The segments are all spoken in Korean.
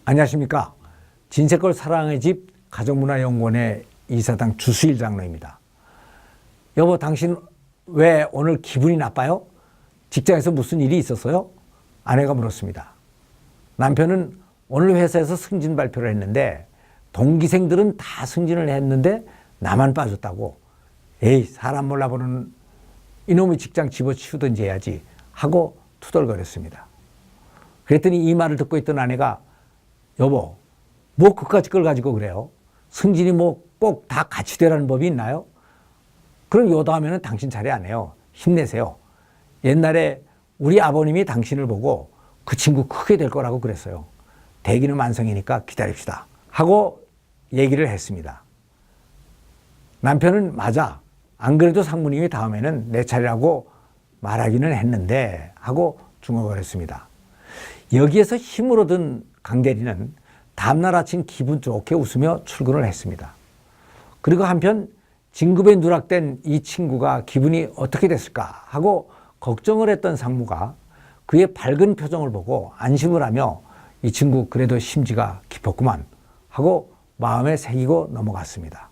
안녕하십니까. 진세걸 사랑의 집 가족문화연구원의 이사장 주수일 장로입니다. 여보, 당신 왜 오늘 기분이 나빠요? 직장에서 무슨 일이 있었어요? 아내가 물었습니다. 남편은 오늘 회사에서 승진 발표를 했는데 동기생들은 다 승진을 했는데 나만 빠졌다고. 에이, 사람 몰라보는 이놈의 직장 집어치우든지 해야지 하고 투덜거렸습니다. 그랬더니 이 말을 듣고 있던 아내가 여보, 뭐 그까짓 걸 가지고 그래요? 승진이 뭐 꼭 다 같이 되라는 법이 있나요? 그럼 요 다음에는 당신 차례 안 해요. 힘내세요. 옛날에 우리 아버님이 당신을 보고 그 친구 크게 될 거라고 그랬어요. 대기는 만성이니까 기다립시다 하고 얘기를 했습니다. 남편은 맞아. 안 그래도 상무님이 다음에는 내 차례라고 말하기는 했는데 하고 중얼거렸습니다. 여기에서 힘을 얻은 강 대리는 다음날 아침 기분 좋게 웃으며 출근을 했습니다. 그리고 한편 진급에 누락된 이 친구가 기분이 어떻게 됐을까 하고 걱정을 했던 상무가 그의 밝은 표정을 보고 안심을 하며 이 친구 그래도 심지가 깊었구만 하고 마음에 새기고 넘어갔습니다.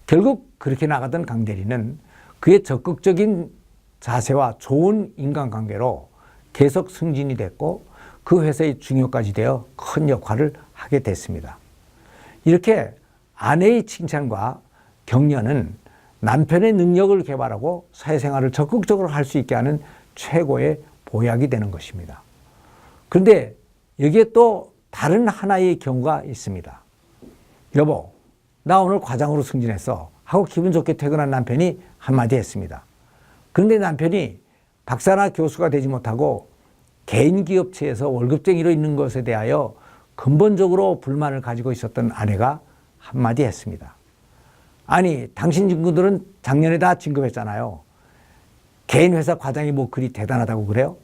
결국 그렇게 나가던 강 대리는 그의 적극적인 자세와 좋은 인간관계로 계속 승진이 됐고 그 회사의 중요까지 되어 큰 역할을 하게 됐습니다. 이렇게 아내의 칭찬과 격려는 남편의 능력을 개발하고 사회생활을 적극적으로 할 수 있게 하는 최고의 보약이 되는 것입니다. 그런데 여기에 또 다른 하나의 경우가 있습니다. 여보, 나 오늘 과장으로 승진했어 하고 기분 좋게 퇴근한 남편이 한마디 했습니다. 그런데 남편이 박사나 교수가 되지 못하고 개인 기업체에서 월급쟁이로 있는 것에 대하여 근본적으로 불만을 가지고 있었던 아내가 한마디 했습니다. 아니, 당신 친구들은 작년에 다 진급했잖아요. 개인 회사 과장이 뭐 그리 대단하다고 그래요?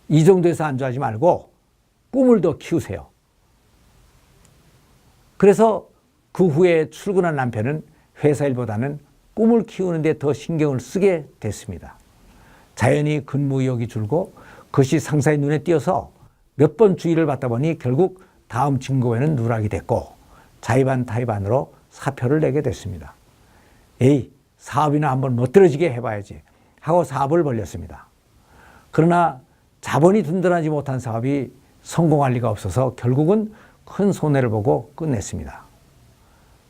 이 정도에서 안주하지 말고 꿈을 더 키우세요. 그래서 그 후에 출근한 남편은 회사 일보다는 꿈을 키우는 데 더 신경을 쓰게 됐습니다. 자연히 근무 의욕이 줄고 그것이 상사의 눈에 띄어서 몇 번 주의를 받다 보니 결국 다음 진급에는 누락이 됐고 자의반 타의반으로 사표를 내게 됐습니다. 에이, 사업이나 한번 멋들어지게 해봐야지 하고 사업을 벌렸습니다. 그러나 자본이 든든하지 못한 사업이 성공할 리가 없어서 결국은 큰 손해를 보고 끝냈습니다.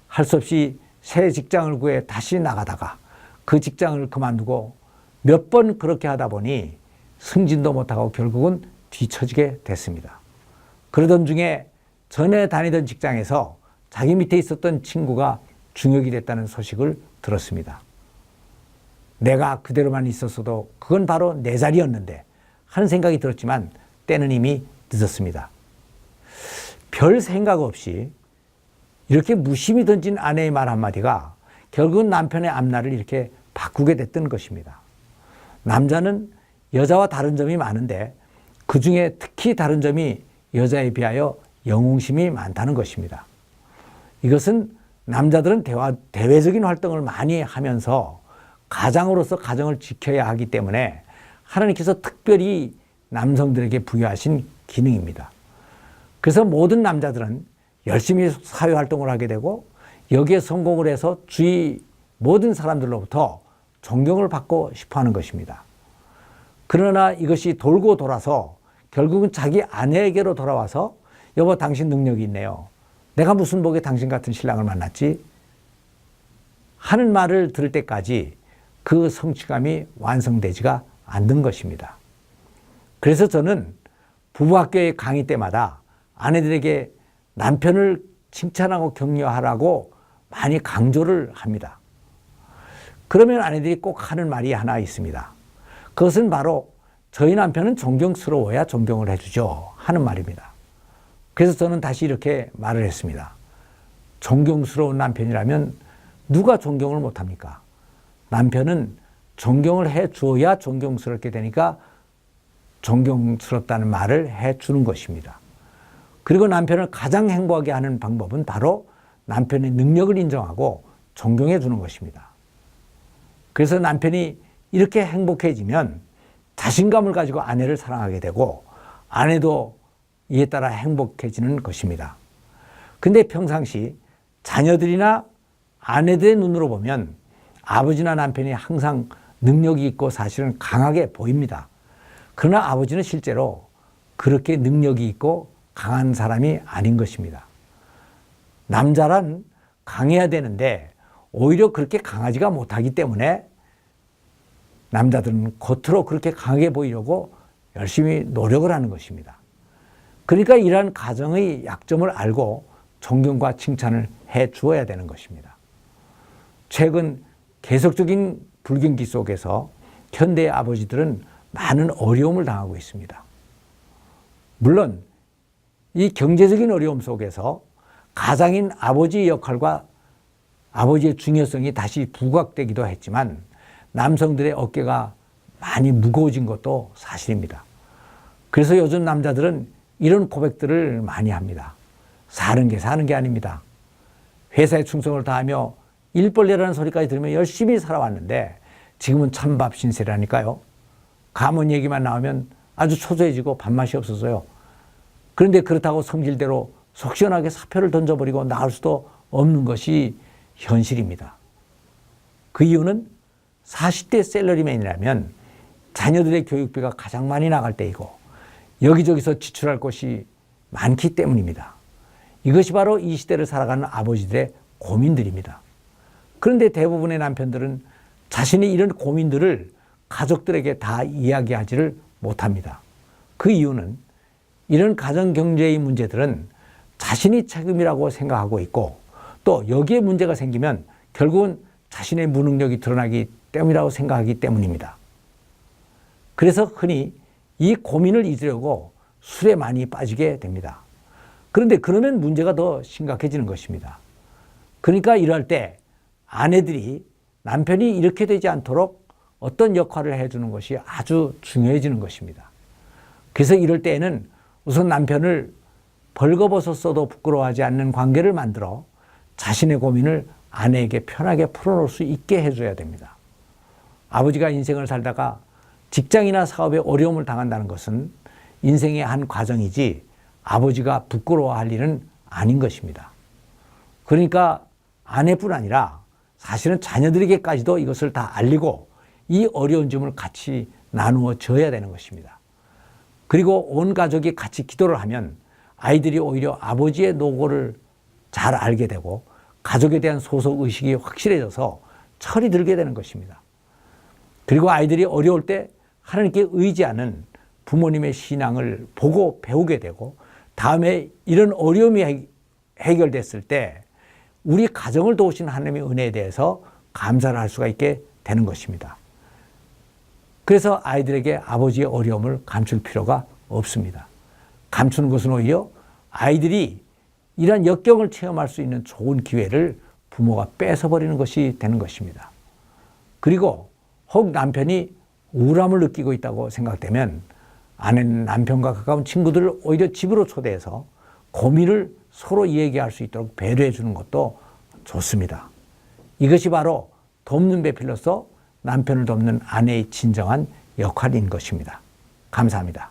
할 수 없이 새 직장을 구해 다시 나가다가 그 직장을 그만두고 몇 번 그렇게 하다 보니 승진도 못하고 결국은 뒤처지게 됐습니다. 그러던 중에 전에 다니던 직장에서 자기 밑에 있었던 친구가 중역이 됐다는 소식을 들었습니다. 내가 그대로만 있었어도 그건 바로 내 자리였는데 하는 생각이 들었지만 때는 이미 늦었습니다. 별 생각 없이 이렇게 무심히 던진 아내의 말 한마디가 결국은 남편의 앞날을 이렇게 바꾸게 됐던 것입니다. 남자는 여자와 다른 점이 많은데 그중에 특히 다른 점이 여자에 비하여 영웅심이 많다는 것입니다. 이것은 남자들은 대외적인 활동을 많이 하면서 가장으로서 가정을 지켜야 하기 때문에 하나님께서 특별히 남성들에게 부여하신 기능입니다. 그래서 모든 남자들은 열심히 사회활동을 하게 되고 여기에 성공을 해서 주위 모든 사람들로부터 존경을 받고 싶어하는 것입니다. 그러나 이것이 돌고 돌아서 결국은 자기 아내에게로 돌아와서 여보, 당신 능력이 있네요. 내가 무슨 복에 당신 같은 신랑을 만났지? 하는 말을 들을 때까지 그 성취감이 완성되지가 않는 것입니다. 그래서 저는 부부학교의 강의 때마다 아내들에게 남편을 칭찬하고 격려하라고 많이 강조를 합니다. 그러면 아내들이 꼭 하는 말이 하나 있습니다. 그것은 바로 저희 남편은 존경스러워야 존경을 해주죠 하는 말입니다. 그래서 저는 다시 이렇게 말을 했습니다. 존경스러운 남편이라면 누가 존경을 못합니까? 남편은 존경을 해줘야 존경스럽게 되니까 존경스럽다는 말을 해주는 것입니다. 그리고 남편을 가장 행복하게 하는 방법은 바로 남편의 능력을 인정하고 존경해 주는 것입니다. 그래서 남편이 이렇게 행복해지면 자신감을 가지고 아내를 사랑하게 되고 아내도 이에 따라 행복해지는 것입니다. 근데 평상시 자녀들이나 아내들의 눈으로 보면 아버지나 남편이 항상 능력이 있고 사실은 강하게 보입니다. 그러나 아버지는 실제로 그렇게 능력이 있고 강한 사람이 아닌 것입니다. 남자란 강해야 되는데 오히려 그렇게 강하지가 못하기 때문에 남자들은 겉으로 그렇게 강하게 보이려고 열심히 노력을 하는 것입니다. 그러니까 이러한 가정의 약점을 알고 존경과 칭찬을 해 주어야 되는 것입니다. 최근 계속적인 불경기 속에서 현대의 아버지들은 많은 어려움을 당하고 있습니다. 물론 이 경제적인 어려움 속에서 가장인 아버지의 역할과 아버지의 중요성이 다시 부각되기도 했지만 남성들의 어깨가 많이 무거워진 것도 사실입니다. 그래서 요즘 남자들은 이런 고백들을 많이 합니다. 사는 게 아닙니다. 회사에 충성을 다하며 일벌레라는 소리까지 들으며 열심히 살아왔는데 지금은 찬밥 신세라니까요. 가문 얘기만 나오면 아주 초조해지고 밥맛이 없어서요. 그런데 그렇다고 성질대로 속 시원하게 사표를 던져버리고 나올 수도 없는 것이 현실입니다. 그 이유는 40대 샐러리맨이라면 자녀들의 교육비가 가장 많이 나갈 때이고 여기저기서 지출할 것이 많기 때문입니다. 이것이 바로 이 시대를 살아가는 아버지들의 고민들입니다. 그런데 대부분의 남편들은 자신의 이런 고민들을 가족들에게 다 이야기하지를 못합니다. 그 이유는 이런 가정경제의 문제들은 자신이 책임이라고 생각하고 있고 또 여기에 문제가 생기면 결국은 자신의 무능력이 드러나기 때문이라고 생각하기 때문입니다. 그래서 흔히 이 고민을 잊으려고 술에 많이 빠지게 됩니다. 그런데 그러면 문제가 더 심각해지는 것입니다. 그러니까 이럴 때 아내들이 남편이 이렇게 되지 않도록 어떤 역할을 해주는 것이 아주 중요해지는 것입니다. 그래서 이럴 때에는 우선 남편을 벌거벗었어도 부끄러워하지 않는 관계를 만들어 자신의 고민을 아내에게 편하게 풀어놓을 수 있게 해줘야 됩니다. 아버지가 인생을 살다가 직장이나 사업에 어려움을 당한다는 것은 인생의 한 과정이지 아버지가 부끄러워할 일은 아닌 것입니다. 그러니까 아내뿐 아니라 사실은 자녀들에게까지도 이것을 다 알리고 이 어려운 점을 같이 나누어 줘야 되는 것입니다. 그리고 온 가족이 같이 기도를 하면 아이들이 오히려 아버지의 노고를 잘 알게 되고 가족에 대한 소속의식이 확실해져서 철이 들게 되는 것입니다. 그리고 아이들이 어려울 때 하나님께 의지하는 부모님의 신앙을 보고 배우게 되고 다음에 이런 어려움이 해결됐을 때 우리 가정을 도우신 하나님의 은혜에 대해서 감사를 할 수가 있게 되는 것입니다. 그래서 아이들에게 아버지의 어려움을 감출 필요가 없습니다. 감추는 것은 오히려 아이들이 이런 역경을 체험할 수 있는 좋은 기회를 부모가 뺏어버리는 것이 되는 것입니다. 그리고 혹 남편이 우울함을 느끼고 있다고 생각되면 아내는 남편과 가까운 친구들을 오히려 집으로 초대해서 고민을 서로 이야기할 수 있도록 배려해 주는 것도 좋습니다. 이것이 바로 돕는 배필로서 남편을 돕는 아내의 진정한 역할인 것입니다. 감사합니다.